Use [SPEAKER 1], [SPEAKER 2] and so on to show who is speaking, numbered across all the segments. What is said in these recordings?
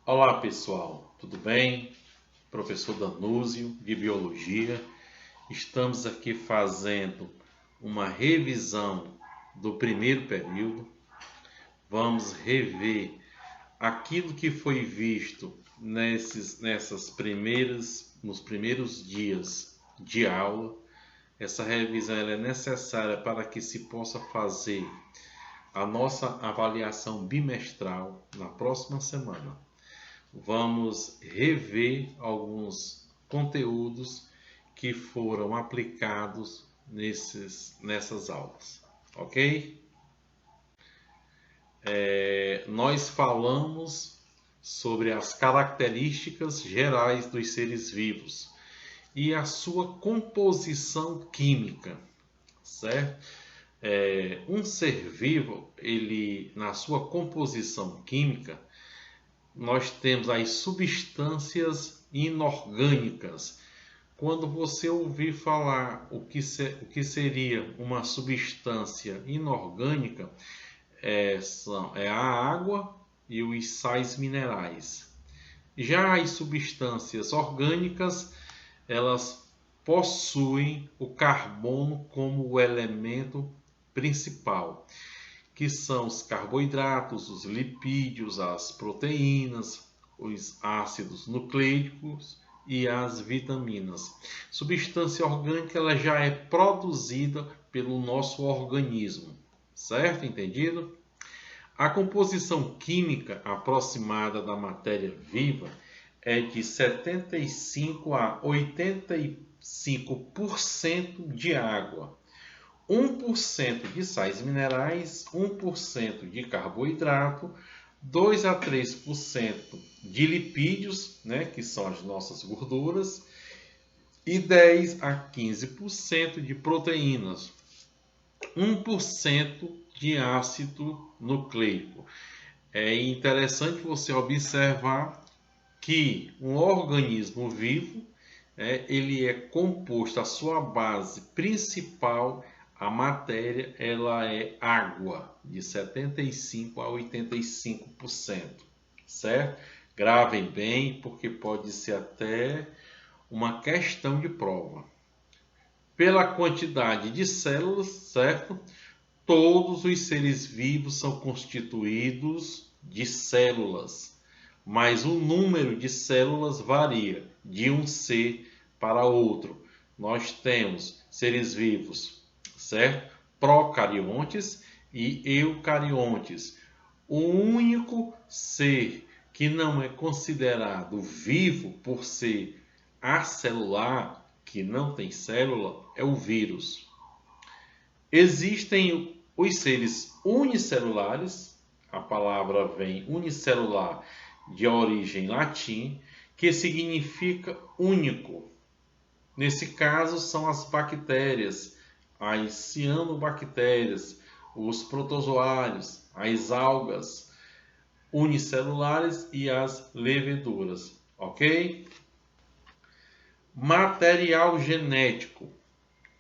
[SPEAKER 1] Olá pessoal, tudo bem? Professor Danúzio de Biologia. Estamos aqui fazendo uma revisão do primeiro período. Vamos rever aquilo que foi visto nos primeiros dias de aula. Essa revisão é necessária para que se possa fazer a nossa avaliação bimestral na próxima semana. Vamos rever alguns conteúdos que foram aplicados nessas aulas, ok? Nós falamos sobre as características gerais dos seres vivos e a sua composição química, certo? Um ser vivo, na sua composição química, nós temos as substâncias inorgânicas. Quando você ouvir falar o que seria uma substância inorgânica, é a água e os sais minerais. Já as substâncias orgânicas, elas possuem o carbono como o elemento principal, que são os carboidratos, os lipídios, as proteínas, os ácidos nucleicos e as vitaminas. Substância orgânica ela já é produzida pelo nosso organismo, certo? Entendido? A composição química aproximada da matéria viva é de 75 a 85% de água, 1% de sais minerais, 1% de carboidrato, 2 a 3% de lipídios, que são as nossas gorduras, e 10 a 15% de proteínas, 1% de ácido nucleico. É interessante você observar que um organismo vivo, ele é composto, a sua base principal, a matéria, ela é água, de 75 a 85%, certo? Gravem bem, porque pode ser até uma questão de prova. Pela quantidade de células, certo? Todos os seres vivos são constituídos de células, mas o número de células varia de um ser para outro. Nós temos seres vivos, certo? Procariontes e eucariontes. O único ser que não é considerado vivo por ser acelular, que não tem célula, é o vírus. Existem os seres unicelulares, a palavra vem unicelular de origem latim, que significa único. Nesse caso são as bactérias, as cianobactérias, os protozoários, as algas unicelulares e as leveduras, ok? Material genético.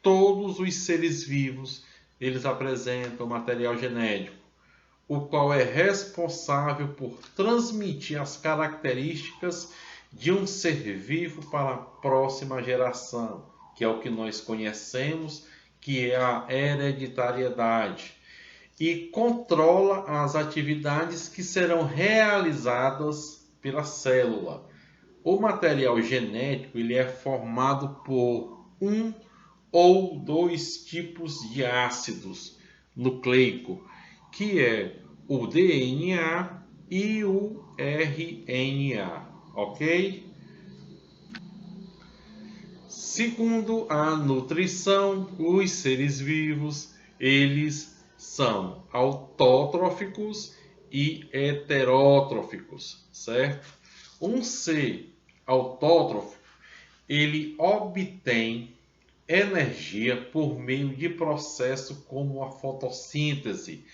[SPEAKER 1] Todos os seres vivos, eles apresentam material genético, o qual é responsável por transmitir as características de um ser vivo para a próxima geração, que é o que nós conhecemos, que é a hereditariedade, e controla as atividades que serão realizadas pela célula. O material genético ele é formado por um ou dois tipos de ácidos nucleico, que é o DNA e o RNA, ok? Segundo a nutrição, os seres vivos, eles são autótrofos e heterótrofos, certo? Um ser autótrofo, ele obtém energia por meio de processo como a fotossíntese.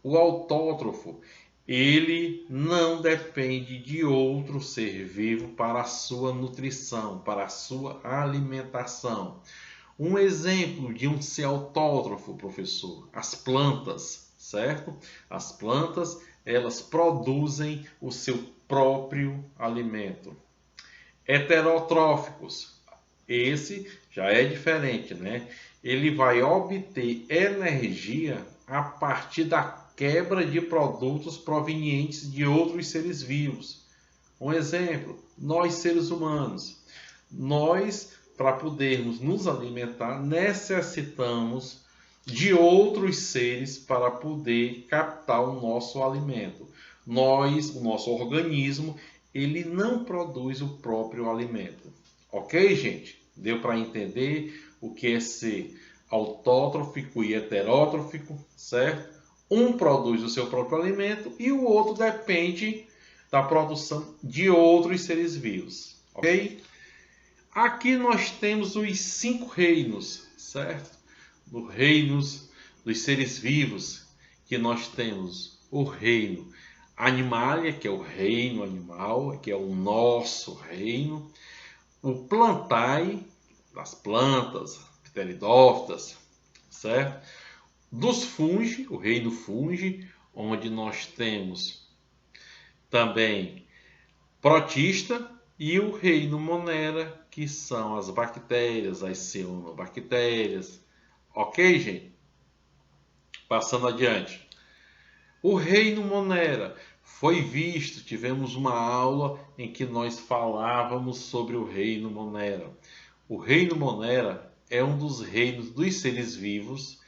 [SPEAKER 1] O autótrofo, ele não depende de outro ser vivo para a sua nutrição, para a sua alimentação. Um exemplo de um ser autótrofo, professor, as plantas, certo? As plantas, elas produzem o seu próprio alimento. Heterotróficos, esse já é diferente, né? Ele vai obter energia a partir da quebra de produtos provenientes de outros seres vivos. Um exemplo, nós seres humanos, nós, para podermos nos alimentar, necessitamos de outros seres para poder captar o nosso alimento. O nosso organismo, ele não produz o próprio alimento. Ok, gente? Deu para entender o que é ser autótrofo e heterótrofo, certo? Um produz o seu próprio alimento e o outro depende da produção de outros seres vivos, ok? Aqui nós temos os 5 reinos, certo? Os reinos dos seres vivos, que nós temos o reino Animalia, que é o reino animal, que é o nosso reino. O Plantae, das plantas, pteridófitas, certo? Dos Fungi, o reino Fungi, onde nós temos também Protista, e o reino Monera, que são as bactérias, as cianobactérias. Ok, gente? Passando adiante. O reino Monera foi visto, tivemos uma aula em que nós falávamos sobre o reino Monera. O reino Monera é um dos reinos dos seres vivos,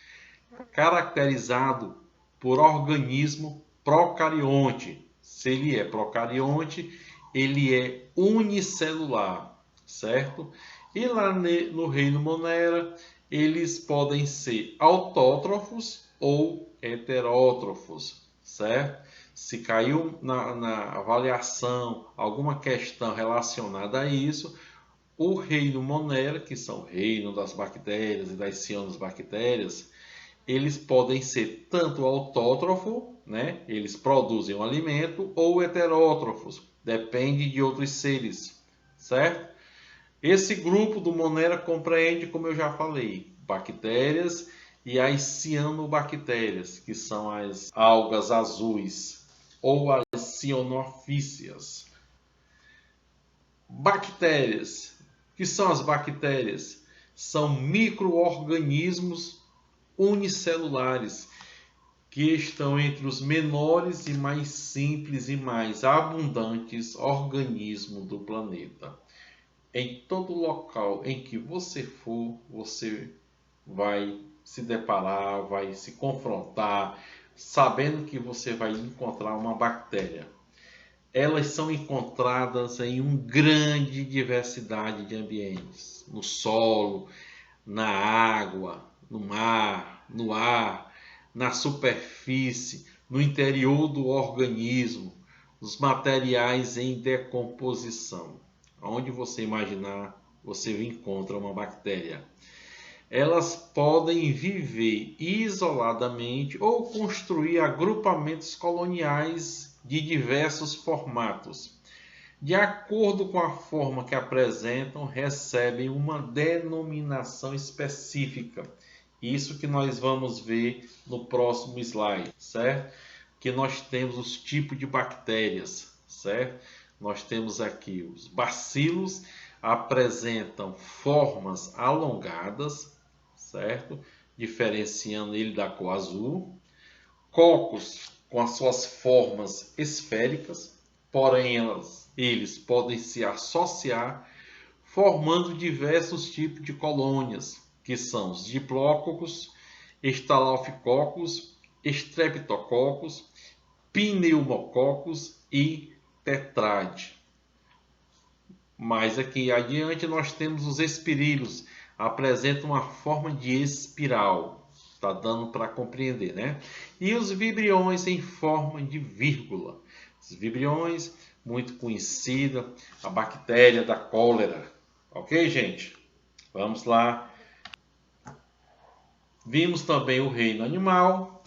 [SPEAKER 1] caracterizado por organismo procarionte. Se ele é procarionte, ele é unicelular, certo? E lá no reino Monera, eles podem ser autótrofos ou heterótrofos, certo? Se caiu na avaliação alguma questão relacionada a isso, o reino Monera, que são o reino das bactérias e das cianobactérias, eles podem ser tanto autótrofo, né? Eles produzem um alimento, ou heterótrofos, depende de outros seres, certo? Esse grupo do Monera compreende, como eu já falei, bactérias e as cianobactérias, que são as algas azuis, ou as cianofícias. Bactérias. O que são as bactérias? São micro-organismos unicelulares que estão entre os menores e mais simples e mais abundantes organismos do planeta. Em todo local em que você for, você vai se deparar, vai se confrontar, sabendo que você vai encontrar uma bactéria. Elas são encontradas em uma grande diversidade de ambientes, no solo, na água, no mar, no ar, na superfície, no interior do organismo, nos materiais em decomposição. Onde você imaginar, você encontra uma bactéria. Elas podem viver isoladamente ou construir agrupamentos coloniais de diversos formatos. De acordo com a forma que apresentam, recebem uma denominação específica. Isso que nós vamos ver no próximo slide, certo? Que nós temos os tipos de bactérias, certo? Nós temos aqui os bacilos, apresentam formas alongadas, certo? Diferenciando ele da cor azul. Cocos com as suas formas esféricas, porém eles podem se associar, formando diversos tipos de colônias, que são os diplococos, estalofococos, streptococos, pneumococos e tetrade. Mais aqui adiante nós temos os espirilos, apresentam uma forma de espiral, está dando para compreender, né? E os vibriões em forma de vírgula. Os vibriões, muito conhecida, a bactéria da cólera. Ok, gente? Vamos lá. Vimos também o reino animal,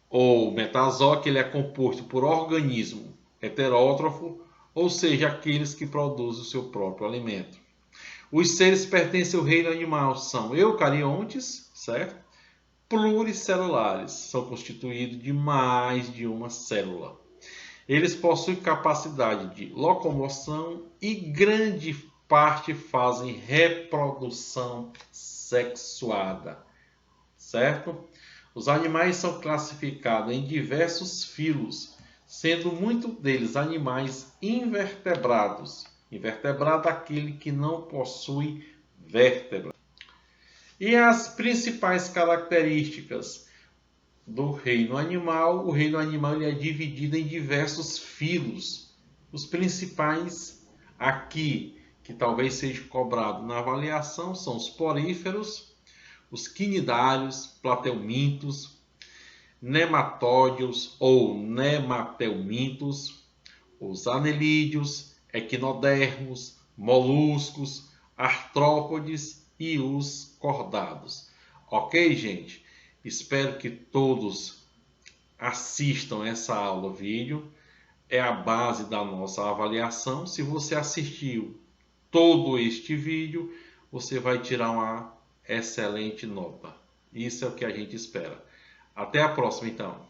[SPEAKER 1] ou metazoo, que ele é composto por organismo heterótrofo, ou seja, aqueles que produzem o seu próprio alimento. Os seres que pertencem ao reino animal são eucariontes, certo? pluricelulares, são constituídos de mais de uma célula. Eles possuem capacidade de locomoção e grande parte fazem reprodução sexuada, certo? Os animais são classificados em diversos filos, sendo muitos deles animais invertebrados. Invertebrado é aquele que não possui vértebra. E as principais características do reino animal: o reino animal ele é dividido em diversos filos. Os principais aqui, que talvez seja cobrado na avaliação, são os poríferos, os quinidários, plateumintos, nematódios ou nematelmintos, os anelídeos, equinodermos, moluscos, artrópodes e os cordados. Ok, gente? Espero que todos assistam essa aula vídeo. É a base da nossa avaliação. Se você assistiu todo este vídeo, você vai tirar uma excelente nota. Isso é o que a gente espera. Até a próxima, então.